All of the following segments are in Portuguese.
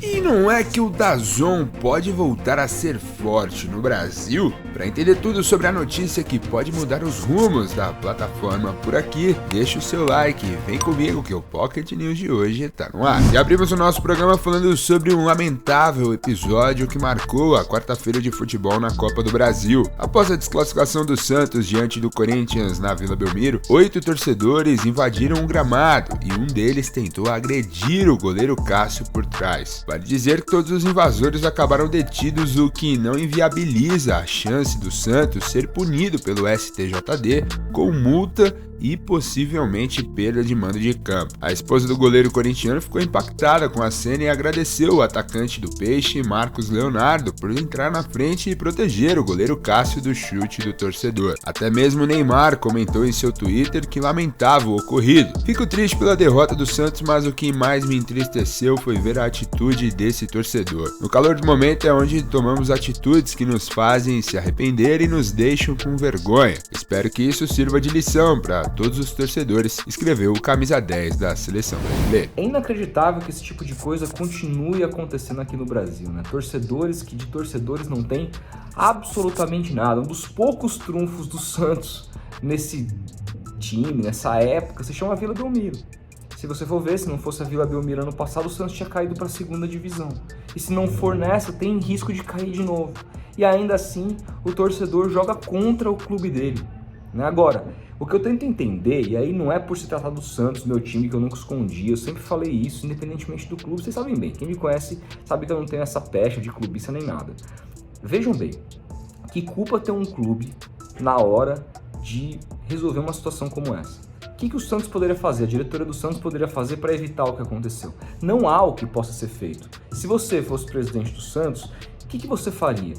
E não é que o DAZN pode voltar a ser forte no Brasil? Para entender tudo sobre a notícia que pode mudar os rumos da plataforma por aqui, deixa o seu like e vem comigo que o Pocket News de hoje tá no ar. E abrimos o nosso programa falando sobre um lamentável episódio que marcou a quarta-feira de futebol na Copa do Brasil. Após a desclassificação do Santos diante do Corinthians na Vila Belmiro, 8 torcedores invadiram um gramado e um deles tentou agredir o goleiro Cássio por trás. Vale dizer que todos os invasores acabaram detidos, o que não inviabiliza a chance do Santos ser punido pelo STJD com multa e possivelmente perda de mando de campo. A esposa do goleiro corintiano ficou impactada com a cena e agradeceu o atacante do Peixe, Marcos Leonardo, por entrar na frente e proteger o goleiro Cássio do chute do torcedor. Até mesmo Neymar comentou em seu Twitter que lamentava o ocorrido. Fico triste pela derrota do Santos, mas o que mais me entristeceu foi ver a atitude desse torcedor. No calor do momento é onde tomamos atitudes que nos fazem se arrepender e nos deixam com vergonha. Espero que isso sirva de lição para todos os torcedores, escreveu o camisa 10 da seleção brasileira. É inacreditável que esse tipo de coisa continue acontecendo aqui no Brasil, né? Torcedores que de torcedores não tem absolutamente nada. Um dos poucos trunfos do Santos nesse time, nessa época, se chama Vila Belmiro. Se você for ver, se não fosse a Vila Belmiro ano passado, o Santos tinha caído para a segunda divisão. E se não for nessa, tem risco de cair de novo. E ainda assim, o torcedor joga contra o clube dele. Agora, o que eu tento entender, e aí não é por se tratar do Santos, meu time, que eu nunca escondi, eu sempre falei isso, independentemente do clube, vocês sabem bem, quem me conhece sabe que eu não tenho essa pecha de clubista nem nada. Vejam bem, que culpa tem um clube na hora de resolver uma situação como essa? O que o Santos poderia fazer, a diretoria do Santos poderia fazer para evitar o que aconteceu? Não há o que possa ser feito. Se você fosse presidente do Santos, o que você faria?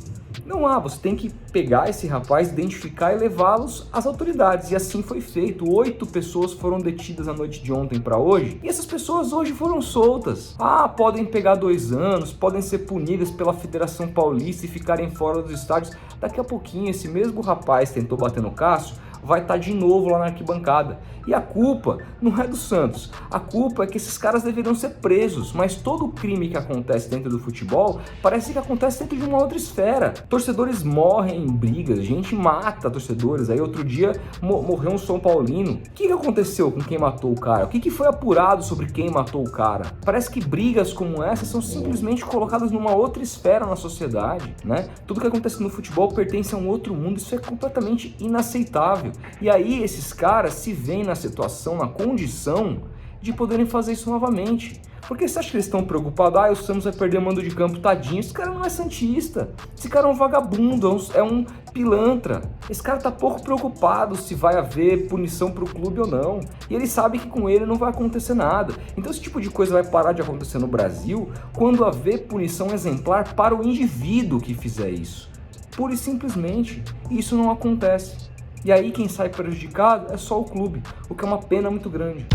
Não há, você tem que pegar esse rapaz, identificar e levá-los às autoridades. E assim foi feito. 8 pessoas foram detidas na noite de ontem para hoje. E essas pessoas hoje foram soltas. Podem pegar 2 anos, podem ser punidas pela Federação Paulista e ficarem fora dos estádios. Daqui a pouquinho, esse mesmo rapaz que tentou bater no Cássio vai estar de novo lá na arquibancada. E a culpa não é do Santos. A culpa é que esses caras deveriam ser presos. Mas todo crime que acontece dentro do futebol parece que acontece dentro de uma outra esfera. Torcedores morrem em brigas, gente mata torcedores. Aí outro dia morreu um São Paulino. O que aconteceu com quem matou o cara? O que foi apurado sobre quem matou o cara? Parece que brigas como essa são simplesmente colocadas numa outra esfera na sociedade, né? Tudo que acontece no futebol pertence a um outro mundo. Isso é completamente inaceitável. E aí esses caras se veem na situação, na condição de poderem fazer isso novamente. Porque você acha que eles estão preocupados? O Santos vai perder o mando de campo, tadinho. Esse cara não é santista. Esse cara é um vagabundo, é um pilantra. Esse cara tá pouco preocupado se vai haver punição pro clube ou não. E ele sabe que com ele não vai acontecer nada. Então esse tipo de coisa vai parar de acontecer no Brasil quando haver punição exemplar para o indivíduo que fizer isso. Pura e simplesmente, isso não acontece. E aí quem sai prejudicado é só o clube, o que é uma pena muito grande.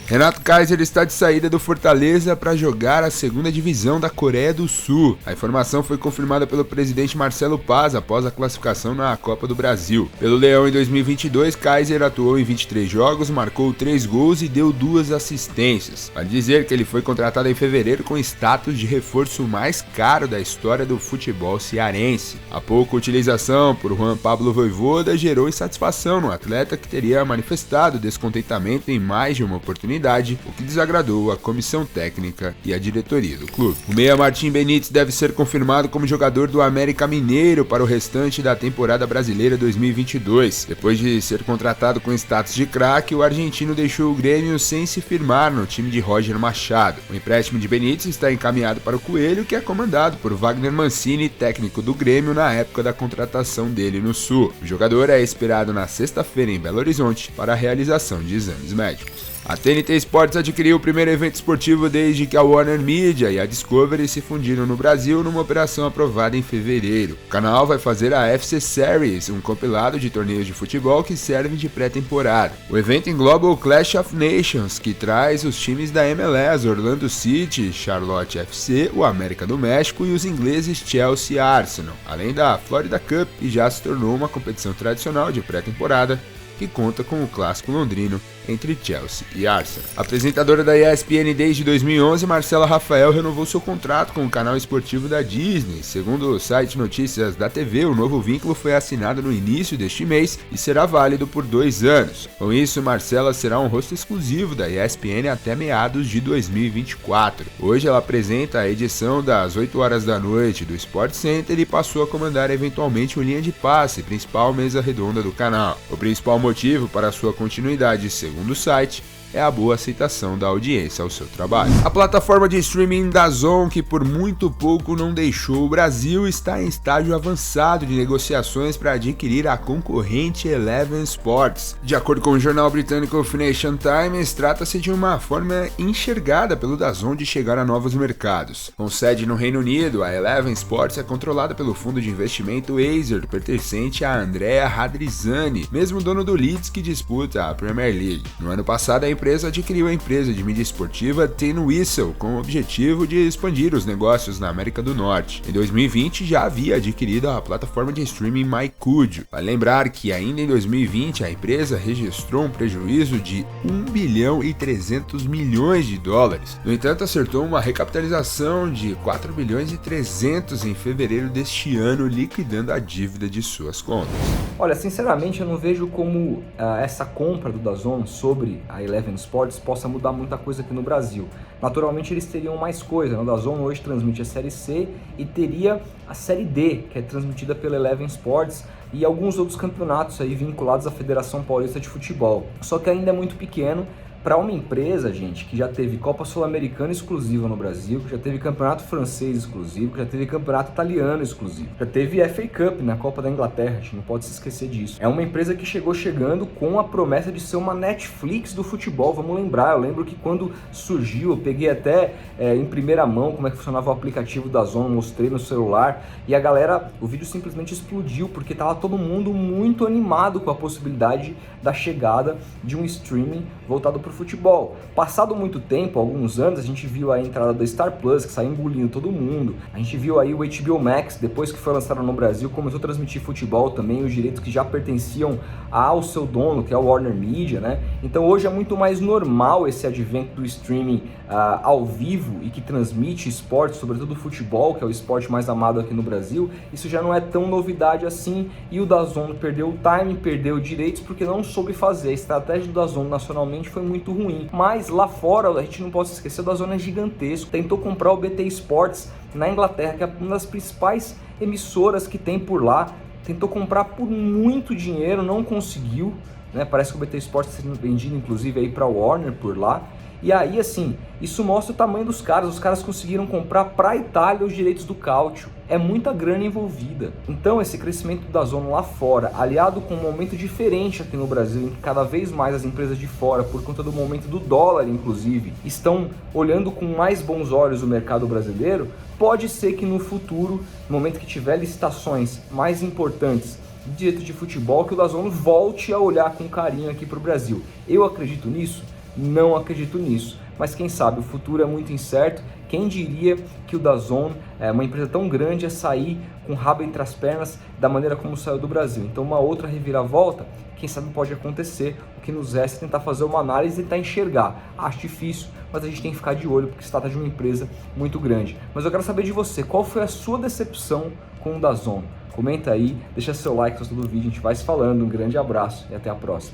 Renato Kaiser está de saída do Fortaleza para jogar a segunda divisão da Coreia do Sul. A informação foi confirmada pelo presidente Marcelo Paz após a classificação na Copa do Brasil. Pelo Leão em 2022, Kaiser atuou em 23 jogos, marcou 3 gols e deu 2 assistências. Vale dizer que ele foi contratado em fevereiro com status de reforço mais caro da história do futebol cearense. A pouca utilização por Juan Pablo Vojvoda gerou insatisfação no atleta, que teria manifestado descontentamento em mais de uma oportunidade, o que desagradou a comissão técnica e a diretoria do clube. O meia Martim Benítez deve ser confirmado como jogador do América Mineiro para o restante da temporada brasileira 2022. Depois de ser contratado com status de craque, o argentino deixou o Grêmio sem se firmar no time de Roger Machado. O empréstimo de Benítez está encaminhado para o Coelho, que é comandado por Wagner Mancini, técnico do Grêmio na época da contratação dele no Sul. O jogador é esperado na sexta-feira em Belo Horizonte para a realização de exames médicos. A TNT Sports adquiriu o primeiro evento esportivo desde que a Warner Media e a Discovery se fundiram no Brasil numa operação aprovada em fevereiro. O canal vai fazer a FC Series, um compilado de torneios de futebol que servem de pré-temporada. O evento engloba o Clash of Nations, que traz os times da MLS, Orlando City, Charlotte FC, o América do México e os ingleses Chelsea e Arsenal, além da Florida Cup, que já se tornou uma competição tradicional de pré-temporada que conta com o clássico londrino entre Chelsea e Arsenal. Apresentadora da ESPN desde 2011, Marcela Rafael renovou seu contrato com o canal esportivo da Disney. Segundo o site Notícias da TV, o novo vínculo foi assinado no início deste mês e será válido por 2 anos. Com isso, Marcela será um rosto exclusivo da ESPN até meados de 2024. Hoje ela apresenta a edição das 8 horas da noite do Sport Center e passou a comandar eventualmente o Linha de Passe, principal mesa redonda do canal. O principal motivo para sua continuidade, segundo o site, é a boa aceitação da audiência ao seu trabalho. A plataforma de streaming DAZN, que por muito pouco não deixou o Brasil, está em estágio avançado de negociações para adquirir a concorrente Eleven Sports. De acordo com o jornal britânico Financial Times, trata-se de uma forma enxergada pelo DAZN de chegar a novos mercados. Com sede no Reino Unido, a Eleven Sports é controlada pelo fundo de investimento Azer, pertencente a Andrea Radrizzani, mesmo dono do Leeds que disputa a Premier League. No ano passado, a empresa adquiriu a empresa de mídia esportiva Tin Whistle com o objetivo de expandir os negócios na América do Norte. Em 2020 já havia adquirido a plataforma de streaming MyCudio. Vale lembrar que ainda em 2020 a empresa registrou um prejuízo de 1 bilhão e 300 milhões de dólares. No entanto, acertou uma recapitalização de 4 bilhões e 300 em fevereiro deste ano, liquidando a dívida de suas contas. Olha, sinceramente eu não vejo como essa compra do DAZN sobre a Eleven Sports possa mudar muita coisa aqui no Brasil. Naturalmente eles teriam mais coisa, o DAZN hoje transmite a Série C e teria a Série D, que é transmitida pela Eleven Sports, e alguns outros campeonatos aí vinculados à Federação Paulista de Futebol. Só que ainda é muito pequeno para uma empresa, gente, que já teve Copa Sul-Americana exclusiva no Brasil, que já teve Campeonato Francês exclusivo, que já teve Campeonato Italiano exclusivo, já teve FA Cup na Copa da Inglaterra, a gente não pode se esquecer disso. É uma empresa que chegando com a promessa de ser uma Netflix do futebol, vamos lembrar, eu lembro que quando surgiu, eu peguei até em primeira mão como é que funcionava o aplicativo da DAZN, mostrei no celular, e a galera, o vídeo simplesmente explodiu, porque tava todo mundo muito animado com a possibilidade da chegada de um streaming voltado para o futebol. Passado muito tempo, alguns anos, a gente viu a entrada da Star Plus, que saiu engolindo todo mundo. A gente viu aí o HBO Max, depois que foi lançado no Brasil, começou a transmitir futebol também, os direitos que já pertenciam ao seu dono, que é o Warner Media, né? Então hoje é muito mais normal esse advento do streaming ao vivo e que transmite esporte, sobretudo o futebol, que é o esporte mais amado aqui no Brasil. Isso já não é tão novidade assim, e o DAZN perdeu o time, perdeu direitos porque não soube fazer. A estratégia do DAZN nacionalmente foi muito ruim, mas lá fora a gente não pode se esquecer, o DAZN é gigantesco. Tentou comprar o BT Sports na Inglaterra, que é uma das principais emissoras que tem por lá, tentou comprar por muito dinheiro, não conseguiu, né? Parece que o BT Sports está sendo vendido inclusive aí para Warner por lá. E aí, assim, isso mostra o tamanho dos caras. Os caras conseguiram comprar para a Itália os direitos do Cáutio. É muita grana envolvida. Então, esse crescimento da DAZN lá fora, aliado com um momento diferente aqui no Brasil, em que cada vez mais as empresas de fora, por conta do momento do dólar, inclusive, estão olhando com mais bons olhos o mercado brasileiro, pode ser que no futuro, no momento que tiver licitações mais importantes de direito de futebol, que o DAZN volte a olhar com carinho aqui para o Brasil. Eu acredito nisso? Não acredito nisso, mas quem sabe, o futuro é muito incerto. Quem diria que o DAZN, uma empresa tão grande, ia sair com o rabo entre as pernas da maneira como saiu do Brasil. Então uma outra reviravolta, quem sabe pode acontecer. O que nos resta é tentar fazer uma análise e tentar enxergar. Acho difícil, mas a gente tem que ficar de olho, porque se trata de uma empresa muito grande. Mas eu quero saber de você, qual foi a sua decepção com o DAZN? Comenta aí, deixa seu like, gostou do vídeo, a gente vai se falando. Um grande abraço e até a próxima.